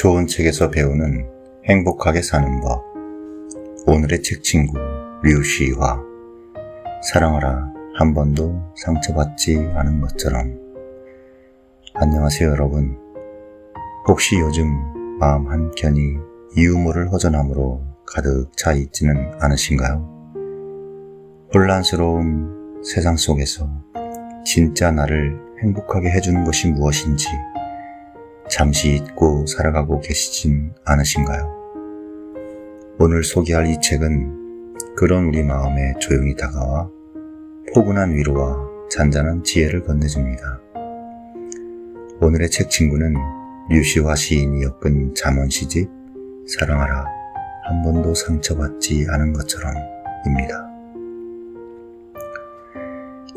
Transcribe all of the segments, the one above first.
좋은 책에서 배우는 행복하게 사는 법. 오늘의 책 친구 류시화. 사랑하라 한 번도 상처받지 않은 것처럼. 안녕하세요 여러분. 혹시 요즘 마음 한켠이 이유 모를 허전함으로 가득 차 있지는 않으신가요? 혼란스러운 세상 속에서 진짜 나를 행복하게 해주는 것이 무엇인지 잠시 잊고 살아가고 계시진 않으신가요? 오늘 소개할 이 책은 그런 우리 마음에 조용히 다가와 포근한 위로와 잔잔한 지혜를 건네줍니다. 오늘의 책 친구는 류시화 시인이 엮은 잠언 시집 사랑하라 한 번도 상처받지 않은 것처럼 입니다.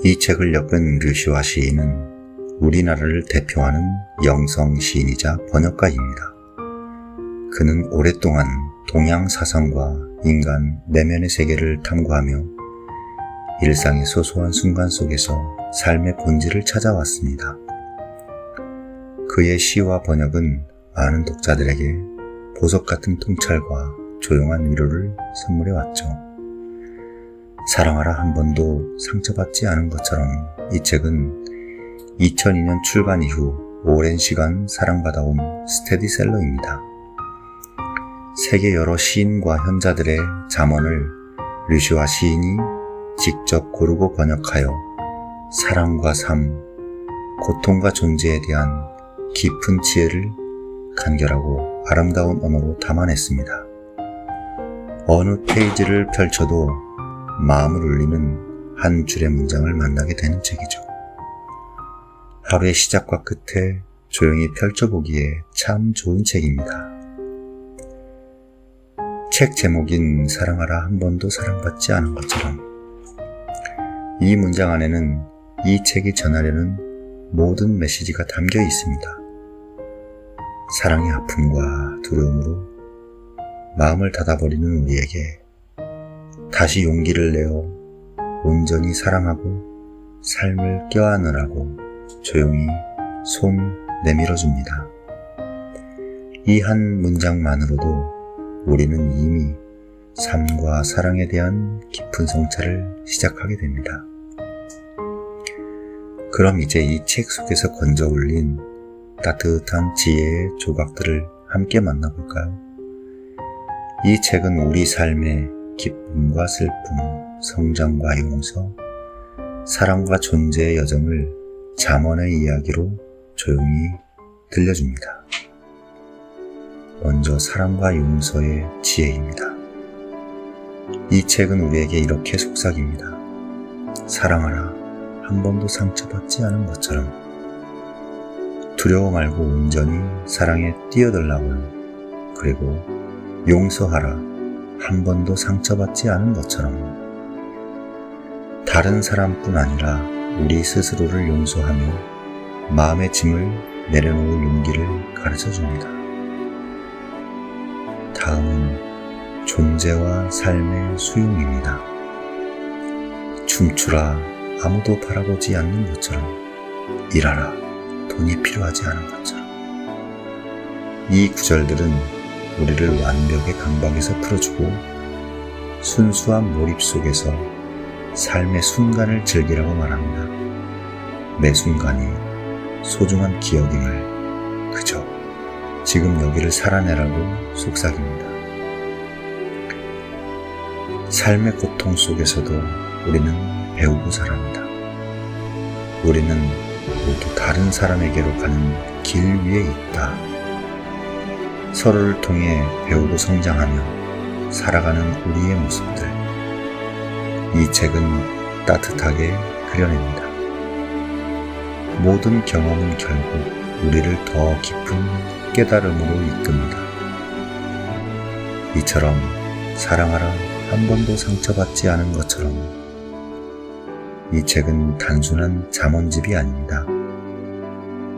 이 책을 엮은 류시화 시인은 우리나라를 대표하는 영성 시인이자 번역가입니다. 그는 오랫동안 동양 사상과 인간 내면의 세계를 탐구하며 일상의 소소한 순간 속에서 삶의 본질을 찾아왔습니다. 그의 시와 번역은 많은 독자들에게 보석 같은 통찰과 조용한 위로를 선물해왔죠. 사랑하라 한 번도 상처받지 않은 것처럼 이 책은 2002년 출간 이후 오랜 시간 사랑받아온 스테디셀러입니다. 세계 여러 시인과 현자들의 잠언을 류시화 시인이 직접 고르고 번역하여 사랑과 삶, 고통과 존재에 대한 깊은 지혜를 간결하고 아름다운 언어로 담아냈습니다. 어느 페이지를 펼쳐도 마음을 울리는 한 줄의 문장을 만나게 되는 책이죠. 하루의 시작과 끝에 조용히 펼쳐보기에 참 좋은 책입니다. 책 제목인 사랑하라 한 번도 사랑받지 않은 것처럼. 이 문장 안에는 이 책이 전하려는 모든 메시지가 담겨 있습니다. 사랑의 아픔과 두려움으로 마음을 닫아버리는 우리에게 다시 용기를 내어 온전히 사랑하고 삶을 껴안으라고 조용히 손 내밀어줍니다. 이 한 문장만으로도 우리는 이미 삶과 사랑에 대한 깊은 성찰을 시작하게 됩니다. 그럼 이제 이 책 속에서 건져 올린 따뜻한 지혜의 조각들을 함께 만나볼까요? 이 책은 우리 삶의 기쁨과 슬픔, 성장과 용서, 사랑과 존재의 여정을 잠언의 이야기로 조용히 들려줍니다. 먼저 사랑과 용서의 지혜입니다. 이 책은 우리에게 이렇게 속삭입니다. 사랑하라 한 번도 상처받지 않은 것처럼. 두려워 말고 온전히 사랑에 뛰어들라고요. 그리고 용서하라 한 번도 상처받지 않은 것처럼. 다른 사람뿐 아니라 우리 스스로를 용서하며 마음의 짐을 내려놓을 용기를 가르쳐줍니다. 다음은 존재와 삶의 수용입니다. 춤추라 아무도 바라보지 않는 것처럼. 일하라 돈이 필요하지 않은 것처럼. 이 구절들은 우리를 완벽의 강박에서 풀어주고 순수한 몰입 속에서 삶의 순간을 즐기라고 말합니다. 매 순간이 소중한 기억임을 그저 지금 여기를 살아내라고 속삭입니다. 삶의 고통 속에서도 우리는 배우고 자랍니다. 우리는 모두 다른 사람에게로 가는 길 위에 있다. 서로를 통해 배우고 성장하며 살아가는 우리의 모습들. 이 책은 따뜻하게 그려냅니다. 모든 경험은 결국 우리를 더 깊은 깨달음으로 이끕니다. 이처럼 사랑하라 한 번도 상처받지 않은 것처럼. 이 책은 단순한 잠언집이 아닙니다.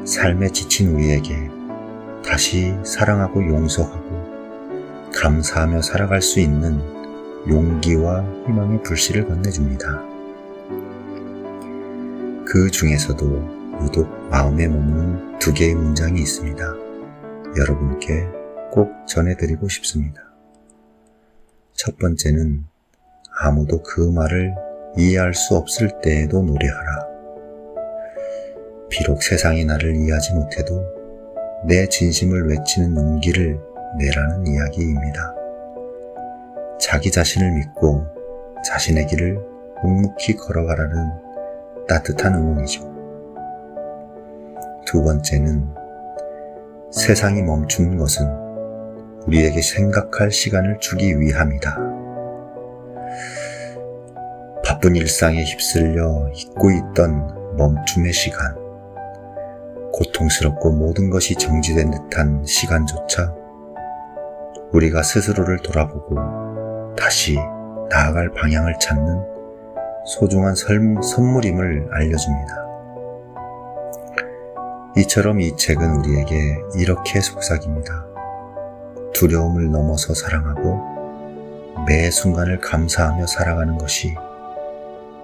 삶에 지친 우리에게 다시 사랑하고 용서하고 감사하며 살아갈 수 있는 용기와 희망의 불씨를 건네줍니다. 그 중에서도 유독 마음에 머무는 두 개의 문장이 있습니다. 여러분께 꼭 전해드리고 싶습니다. 첫 번째는 아무도 그 말을 이해할 수 없을 때에도 노래하라. 비록 세상이 나를 이해하지 못해도 내 진심을 외치는 용기를 내라는 이야기입니다. 자기 자신을 믿고 자신의 길을 묵묵히 걸어가라는 따뜻한 응원이죠. 두 번째는 세상이 멈추는 것은 우리에게 생각할 시간을 주기 위함이다. 바쁜 일상에 휩쓸려 잊고 있던 멈춤의 시간, 고통스럽고 모든 것이 정지된 듯한 시간조차 우리가 스스로를 돌아보고 다시 나아갈 방향을 찾는 소중한 선물임을 알려줍니다. 이처럼 이 책은 우리에게 이렇게 속삭입니다. 두려움을 넘어서 사랑하고 매 순간을 감사하며 살아가는 것이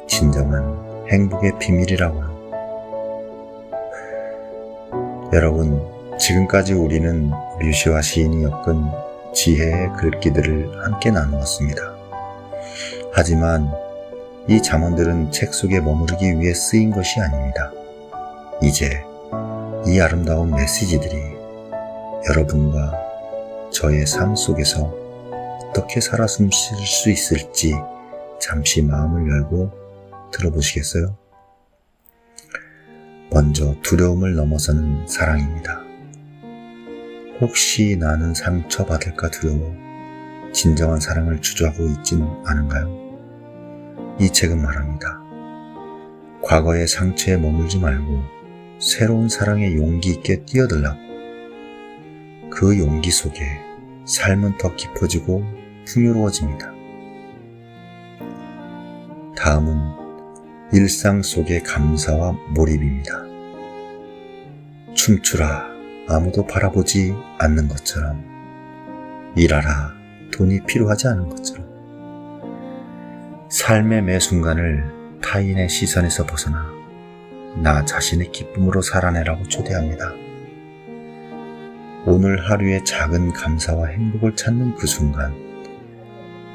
진정한 행복의 비밀이라고요. 여러분, 지금까지 우리는 류시와 시인이 엮은 지혜의 글귀들을 함께 나누었습니다. 하지만 이 잠언들은 책 속에 머무르기 위해 쓰인 것이 아닙니다. 이제 이 아름다운 메시지들이 여러분과 저의 삶 속에서 어떻게 살아 숨쉴 수 있을지 잠시 마음을 열고 들어보시겠어요? 먼저 두려움을 넘어서는 사랑입니다. 혹시 나는 상처받을까 두려워 진정한 사랑을 주저하고 있진 않은가요? 이 책은 말합니다. 과거의 상처에 머물지 말고 새로운 사랑에 용기 있게 뛰어들라고. 그 용기 속에 삶은 더 깊어지고 풍요로워집니다. 다음은 일상 속의 감사와 몰입입니다. 춤추라 아무도 바라보지 않는 것처럼, 일하라 돈이 필요하지 않은 것처럼, 삶의 매 순간을 타인의 시선에서 벗어나 나 자신의 기쁨으로 살아내라고 초대합니다. 오늘 하루의 작은 감사와 행복을 찾는 그 순간,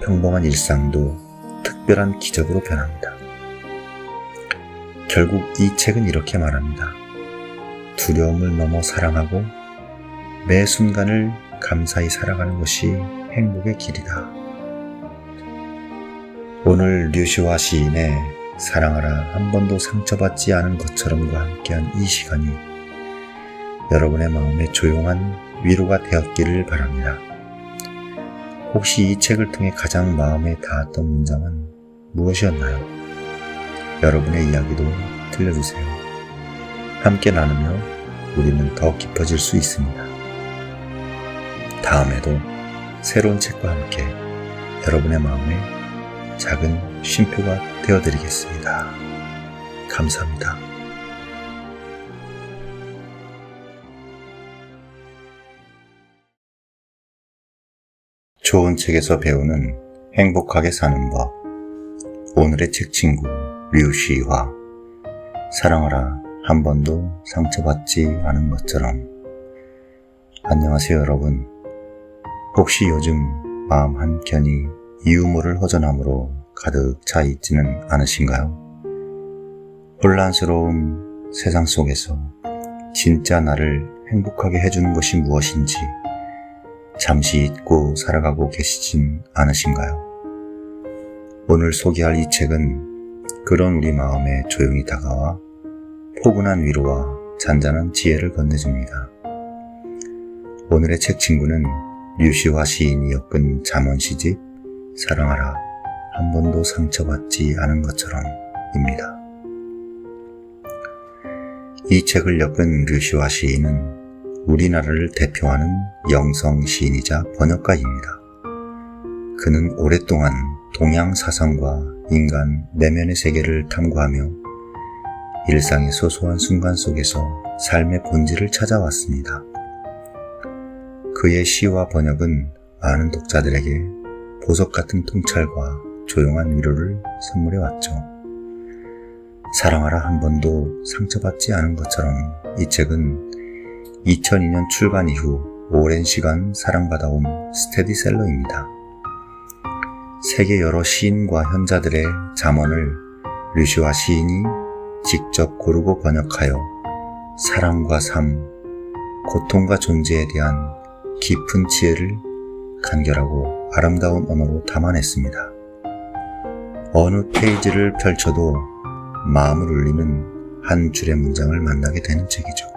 평범한 일상도 특별한 기적으로 변합니다. 결국 이 책은 이렇게 말합니다. 두려움을 넘어 사랑하고 매 순간을 감사히 살아가는 것이 행복의 길이다. 오늘 류시와 시인의 사랑하라 한 번도 상처받지 않은 것처럼과 함께한 이 시간이 여러분의 마음에 조용한 위로가 되었기를 바랍니다. 혹시 이 책을 통해 가장 마음에 닿았던 문장은 무엇이었나요? 여러분의 이야기도 들려주세요. 함께 나누며 우리는 더 깊어질 수 있습니다. 다음에도 새로운 책과 함께 여러분의 마음에 작은 쉼표가 되어드리겠습니다. 감사합니다. 좋은 책에서 배우는 행복하게 사는 법. 오늘의 책 친구 류시와 사랑하라 한 번도 상처받지 않은 것처럼. 안녕하세요 여러분. 혹시 요즘 마음 한켠이 이유 모를 허전함으로 가득 차 있지는 않으신가요? 혼란스러운 세상 속에서 진짜 나를 행복하게 해주는 것이 무엇인지 잠시 잊고 살아가고 계시진 않으신가요? 오늘 소개할 이 책은 그런 우리 마음에 조용히 다가와 포근한 위로와 잔잔한 지혜를 건네줍니다. 오늘의 책 친구는 류시와 시인이 엮은 잠언 시집 사랑하라 한 번도 상처받지 않은 것처럼 입니다. 이 책을 엮은 류시와 시인은 우리나라를 대표하는 영성 시인이자 번역가입니다. 그는 오랫동안 동양 사상과 인간 내면의 세계를 탐구하며 일상의 소소한 순간 속에서 삶의 본질을 찾아왔습니다. 그의 시와 번역은 많은 독자들에게 보석 같은 통찰과 조용한 위로를 선물해왔죠. 사랑하라 한 번도 상처받지 않은 것처럼 이 책은 2002년 출간 이후 오랜 시간 사랑받아온 스테디셀러입니다. 세계 여러 시인과 현자들의 잠언을 류시아 시인이 직접 고르고 번역하여 사랑과 삶, 고통과 존재에 대한 깊은 지혜를 간결하고 아름다운 언어로 담아냈습니다. 어느 페이지를 펼쳐도 마음을 울리는 한 줄의 문장을 만나게 되는 책이죠.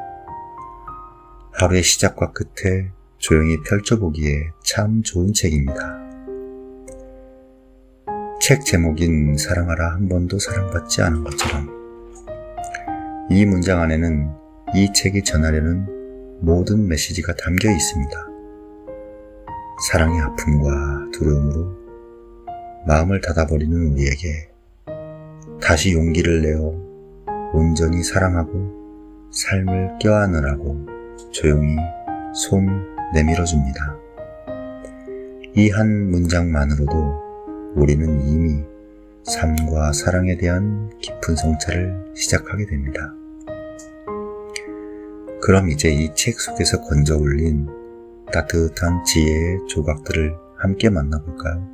하루의 시작과 끝에 조용히 펼쳐보기에 참 좋은 책입니다. 책 제목인 사랑하라 한 번도 사랑받지 않은 것처럼, 이 문장 안에는 이 책이 전하려는 모든 메시지가 담겨 있습니다. 사랑의 아픔과 두려움으로 마음을 닫아버리는 우리에게 다시 용기를 내어 온전히 사랑하고 삶을 껴안으라고 조용히 손 내밀어줍니다. 이 한 문장만으로도 우리는 이미 삶과 사랑에 대한 깊은 성찰을 시작하게 됩니다. 그럼 이제 이 책 속에서 건져 올린 따뜻한 지혜의 조각들을 함께 만나볼까요?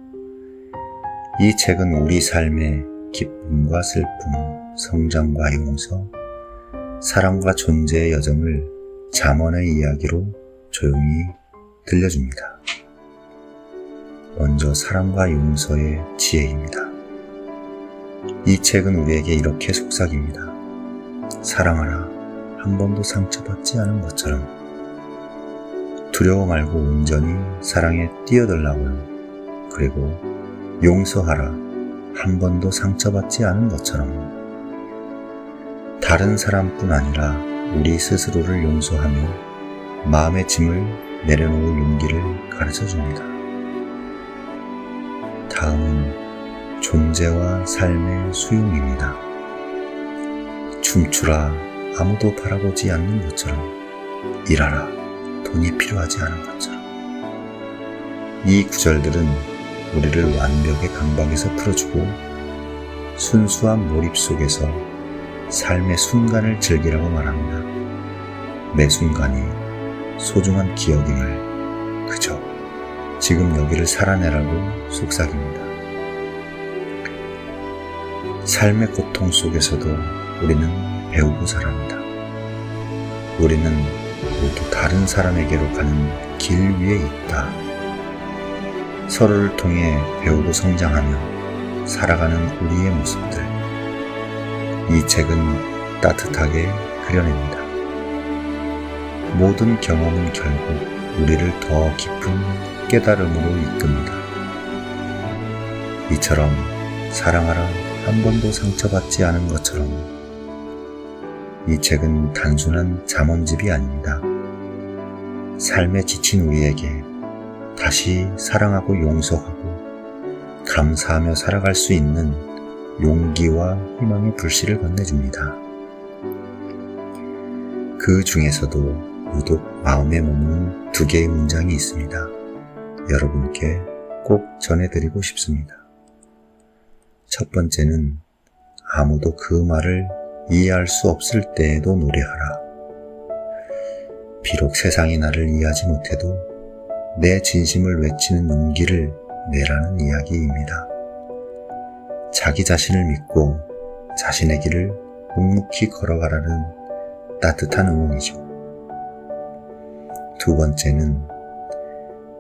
이 책은 우리 삶의 기쁨과 슬픔, 성장과 용서, 사랑과 존재의 여정을 잠언의 이야기로 조용히 들려줍니다. 먼저 사랑과 용서의 지혜입니다. 이 책은 우리에게 이렇게 속삭입니다. 사랑하라, 한 번도 상처받지 않은 것처럼. 두려워 말고 온전히 사랑에 뛰어들라고요. 그리고 용서하라, 한 번도 상처받지 않은 것처럼. 다른 사람뿐 아니라 우리 스스로를 용서하며 마음의 짐을 내려놓을 용기를 가르쳐줍니다. 다음은 존재와 삶의 수용입니다. 춤추라, 아무도 바라보지 않는 것처럼. 일하라, 돈이 필요하지 않은 것처럼. 이 구절들은 우리를 완벽의 강박에서 풀어주고 순수한 몰입 속에서 삶의 순간을 즐기라고 말합니다. 매 순간이 소중한 기억임을 그저 지금 여기를 살아내라고 속삭입니다. 삶의 고통 속에서도 우리는 배우고 자랍니다. 우리는 모두 다른 사람에게로 가는 길 위에 있다. 서로를 통해 배우고 성장하며 살아가는 우리의 모습들, 이 책은 따뜻하게 그려냅니다. 모든 경험은 결국 우리를 더 깊은 깨달음으로 이끕니다. 이처럼 사랑하라, 한 번도 상처받지 않은 것처럼. 이 책은 단순한 잠언집이 아닙니다. 삶에 지친 우리에게 다시 사랑하고 용서하고 감사하며 살아갈 수 있는 용기와 희망의 불씨를 건네줍니다. 그 중에서도 유독 마음에 머무는 2개의 문장이 있습니다. 여러분께 꼭 전해드리고 싶습니다. 첫 번째는 아무도 그 말을 이해할 수 없을 때에도 노래하라. 비록 세상이 나를 이해하지 못해도 내 진심을 외치는 용기를 내라는 이야기입니다. 자기 자신을 믿고 자신의 길을 묵묵히 걸어가라는 따뜻한 응원이죠. 두 번째는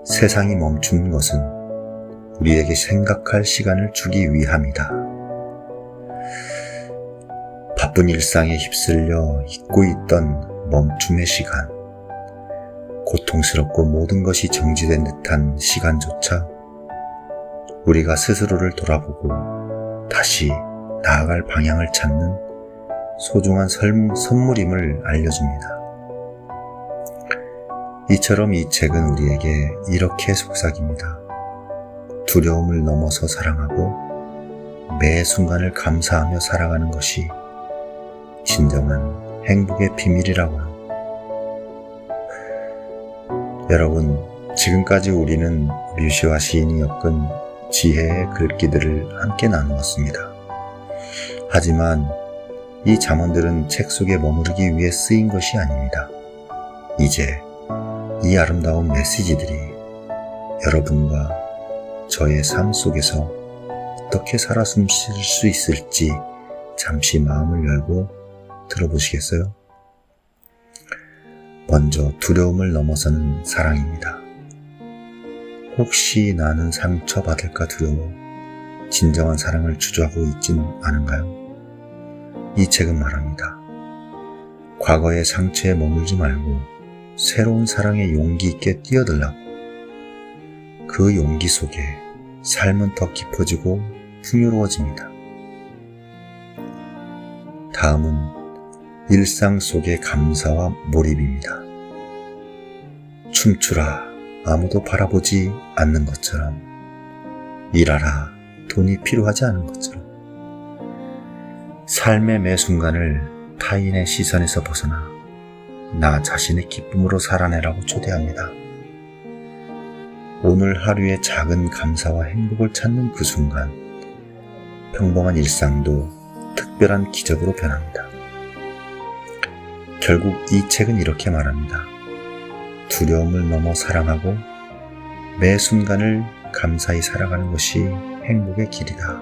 세상이 멈춘 것은 우리에게 생각할 시간을 주기 위함이다. 바쁜 일상에 휩쓸려 잊고 있던 멈춤의 시간, 고통스럽고 모든 것이 정지된 듯한 시간조차 우리가 스스로를 돌아보고 다시 나아갈 방향을 찾는 소중한 선물임을 알려줍니다. 이처럼 이 책은 우리에게 이렇게 속삭입니다. 두려움을 넘어서 사랑하고 매 순간을 감사하며 살아가는 것이 진정한 행복의 비밀이라고요. 여러분, 지금까지 우리는 류시아 시인이 엮은 지혜의 글귀들을 함께 나누었습니다. 하지만 이 잠언들은 책 속에 머무르기 위해 쓰인 것이 아닙니다. 이제 이 아름다운 메시지들이 여러분과 저의 삶 속에서 어떻게 살아 숨쉴 수 있을지 잠시 마음을 열고 들어보시겠어요? 먼저 두려움을 넘어서는 사랑입니다. 혹시 나는 상처받을까 두려워 진정한 사랑을 주저하고 있진 않은가요? 이 책은 말합니다. 과거의 상처에 머물지 말고 새로운 사랑에 용기 있게 뛰어들라고. 그 용기 속에 삶은 더 깊어지고 풍요로워집니다. 다음은 일상 속의 감사와 몰입입니다. 춤추라 아무도 바라보지 않는 것처럼, 일하라 돈이 필요하지 않은 것처럼, 삶의 매 순간을 타인의 시선에서 벗어나 나 자신의 기쁨으로 살아내라고 초대합니다. 오늘 하루의 작은 감사와 행복을 찾는 그 순간, 평범한 일상도 특별한 기적으로 변합니다. 결국 이 책은 이렇게 말합니다. 두려움을 넘어 사랑하고 매 순간을 감사히 살아가는 것이 행복의 길이다.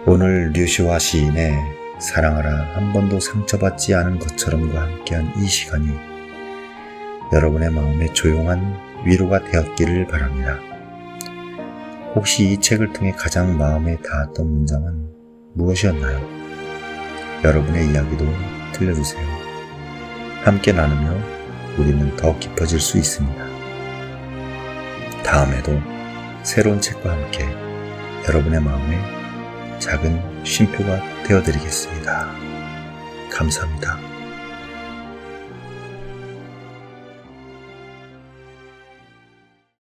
오늘 류시화 시인의 사랑하라 한 번도 상처받지 않은 것처럼과 함께한 이 시간이 여러분의 마음에 조용한 위로가 되었기를 바랍니다. 혹시 이 책을 통해 가장 마음에 닿았던 문장은 무엇이었나요? 여러분의 이야기도 들려주세요. 함께 나누며 우리는 더 깊어질 수 있습니다. 다음에도 새로운 책과 함께 여러분의 마음에 작은 쉼표가 되어드리겠습니다. 감사합니다.